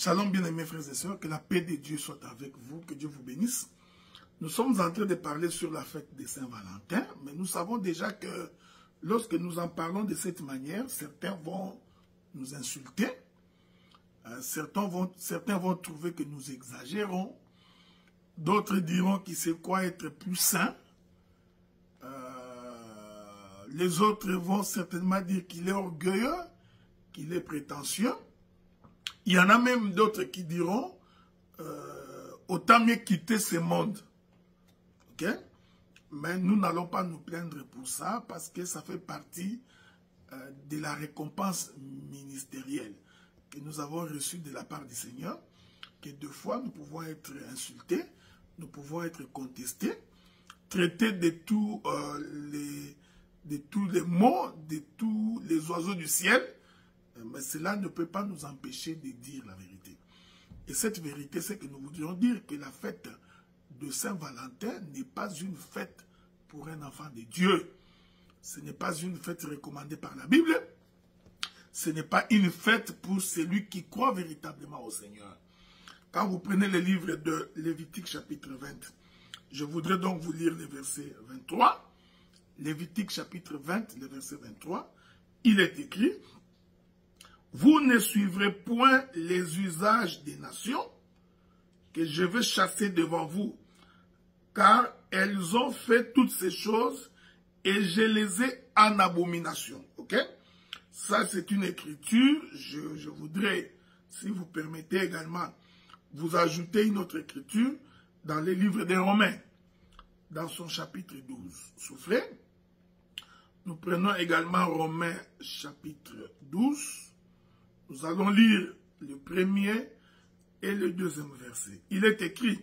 Shalom bien-aimés frères et sœurs, que la paix de Dieu soit avec vous, que Dieu vous bénisse. Nous sommes en train de parler sur la fête de Saint-Valentin, mais nous savons déjà que lorsque nous en parlons de cette manière, certains vont nous insulter, certains vont trouver que nous exagérons, d'autres diront qu'il sait quoi être plus saint, les autres vont certainement dire qu'il est orgueilleux, qu'il est prétentieux. Il y en a même d'autres qui diront autant mieux quitter ce monde. Ok? Mais nous n'allons pas nous plaindre pour ça parce que ça fait partie de la récompense ministérielle que nous avons reçue de la part du Seigneur. Que deux fois nous pouvons être insultés, nous pouvons être contestés, traités de tous les mots, de tous les oiseaux du ciel. Mais cela ne peut pas nous empêcher de dire la vérité. Et cette vérité, c'est que nous voudrions dire que la fête de Saint-Valentin n'est pas une fête pour un enfant de Dieu. Ce n'est pas une fête recommandée par la Bible. Ce n'est pas une fête pour celui qui croit véritablement au Seigneur. Quand vous prenez le livre de Lévitique chapitre 20, je voudrais donc vous lire le verset 23. Lévitique chapitre 20, le verset 23, il est écrit: vous ne suivrez point les usages des nations que je vais chasser devant vous, car elles ont fait toutes ces choses et je les ai en abomination. Ok? Ça, c'est une écriture. Je voudrais, si vous permettez également, vous ajouter une autre écriture dans les livres des Romains, dans son chapitre 12. Soufflez. Nous prenons également Romains chapitre 12. Nous allons lire le premier et le deuxième verset. Il est écrit,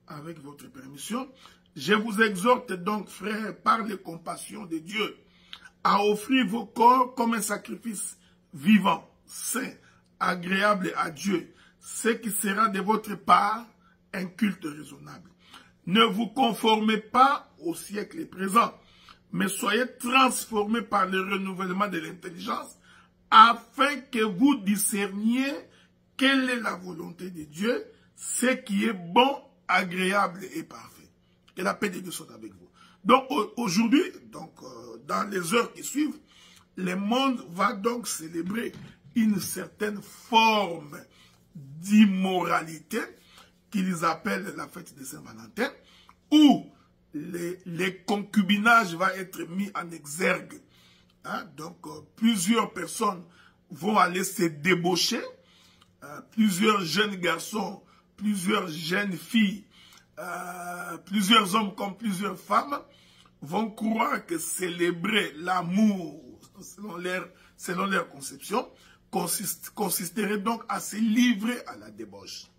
avec votre permission: je vous exhorte donc, frères, par les compassions de Dieu, à offrir vos corps comme un sacrifice vivant, saint, agréable à Dieu, ce qui sera de votre part un culte raisonnable. Ne vous conformez pas au siècle présent, mais soyez transformés par le renouvellement de l'intelligence, afin que vous discerniez quelle est la volonté de Dieu, ce qui est bon, agréable et parfait. Que la paix de Dieu soit avec vous. Donc aujourd'hui, dans les heures qui suivent, le monde va donc célébrer une certaine forme d'immoralité qu'ils appellent la fête de Saint-Valentin, où les concubinages vont être mis en exergue. Plusieurs personnes vont aller se débaucher, plusieurs jeunes garçons, plusieurs jeunes filles, plusieurs hommes comme plusieurs femmes vont croire que célébrer l'amour selon leur conception consisterait donc à se livrer à la débauche.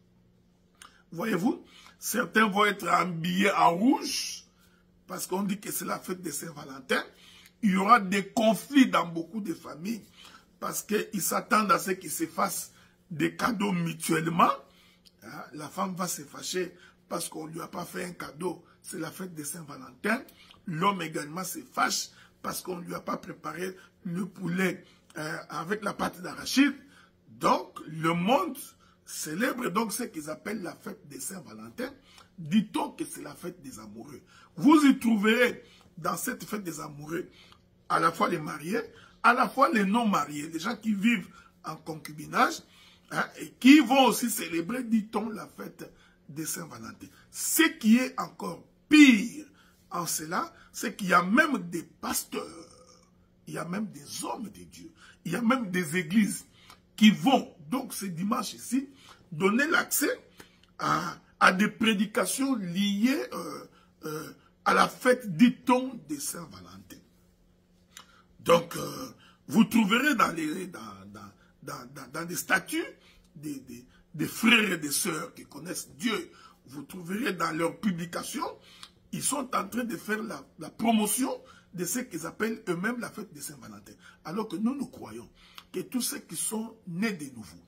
Voyez-vous, certains vont être habillés en rouge parce qu'on dit que c'est la fête de Saint-Valentin. Il y aura des conflits dans beaucoup de familles parce qu'ils s'attendent à ce qu'ils se fassent des cadeaux mutuellement. La femme va se fâcher parce qu'on ne lui a pas fait un cadeau. C'est la fête de Saint-Valentin. L'homme également se fâche parce qu'on ne lui a pas préparé le poulet avec la pâte d'arachide. Donc, le monde célèbre donc ce qu'ils appellent la fête de Saint-Valentin. Dit-on que c'est la fête des amoureux. Vous y trouverez dans cette fête des amoureux à la fois les mariés, à la fois les non-mariés, les gens qui vivent en concubinage, et qui vont aussi célébrer, dit-on, la fête de Saint-Valentin. Ce qui est encore pire en cela, c'est qu'il y a même des pasteurs, il y a même des hommes de Dieu, il y a même des églises qui vont, donc ce dimanche ici, donner l'accès à des prédications liées à la fête, dit-on, de Saint-Valentin. Donc, vous trouverez dans des statuts des frères et des sœurs qui connaissent Dieu, vous trouverez dans leurs publications, ils sont en train de faire la promotion de ce qu'ils appellent eux-mêmes la fête de Saint-Valentin. Alors que nous croyons que tous ceux qui sont nés de nouveau,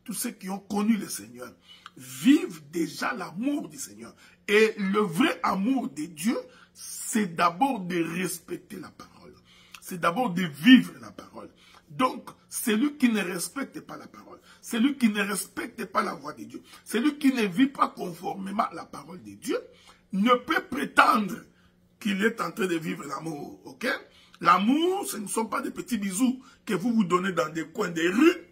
tous ceux qui ont connu le Seigneur, vivent déjà l'amour du Seigneur. Et le vrai amour de Dieu, c'est d'abord de respecter la parole. C'est d'abord de vivre la parole. Donc, celui qui ne respecte pas la parole, celui qui ne respecte pas la voix de Dieu, celui qui ne vit pas conformément à la parole de Dieu, ne peut prétendre qu'il est en train de vivre l'amour, ok? L'amour, ce ne sont pas des petits bisous que vous vous donnez dans des coins des rues.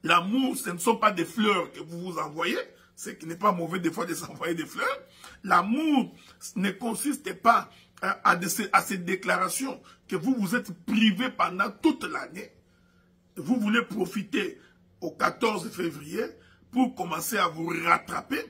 L'amour, ce ne sont pas des fleurs que vous vous envoyez, ce qui n'est pas mauvais des fois de s'envoyer des fleurs. L'amour ne consiste pas à ces déclarations que vous vous êtes privé pendant toute l'année. Vous voulez profiter au 14 février pour commencer à vous rattraper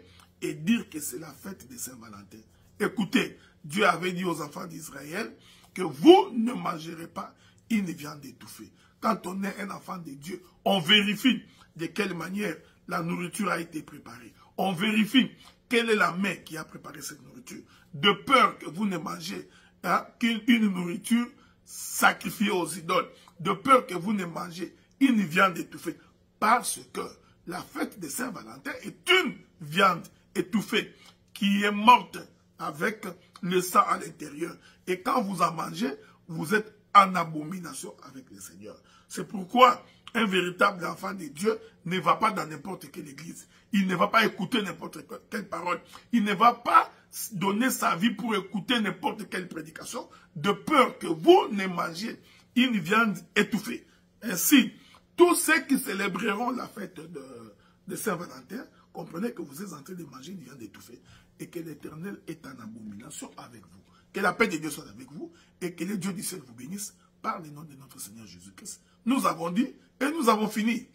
et dire que c'est la fête de Saint-Valentin. Écoutez, Dieu avait dit aux enfants d'Israël que vous ne mangerez pas une viande étouffée. Quand on est un enfant de Dieu, on vérifie de quelle manière la nourriture a été préparée. On vérifie quelle est la main qui a préparé cette nourriture. De peur que vous ne mangez qu'une nourriture sacrifiée aux idoles. De peur que vous ne mangez une viande étouffée. Parce que la fête de Saint-Valentin est une viande étouffée qui est morte avec le sang à l'intérieur. Et quand vous en mangez, vous êtes en abomination avec le Seigneur. C'est pourquoi un véritable enfant de Dieu ne va pas dans n'importe quelle église. Il ne va pas écouter n'importe quelle parole. Il ne va pas donner sa vie pour écouter n'importe quelle prédication, de peur que vous ne mangez une viande étouffée. Ainsi, tous ceux qui célébreront la fête de Saint-Valentin, comprenez que vous êtes en train de manger une viande étouffée et que l'Éternel est en abomination avec vous. Que la paix de Dieu soit avec vous et que le Dieu du ciel vous bénisse par le nom de notre Seigneur Jésus-Christ. Nous avons dit et nous avons fini.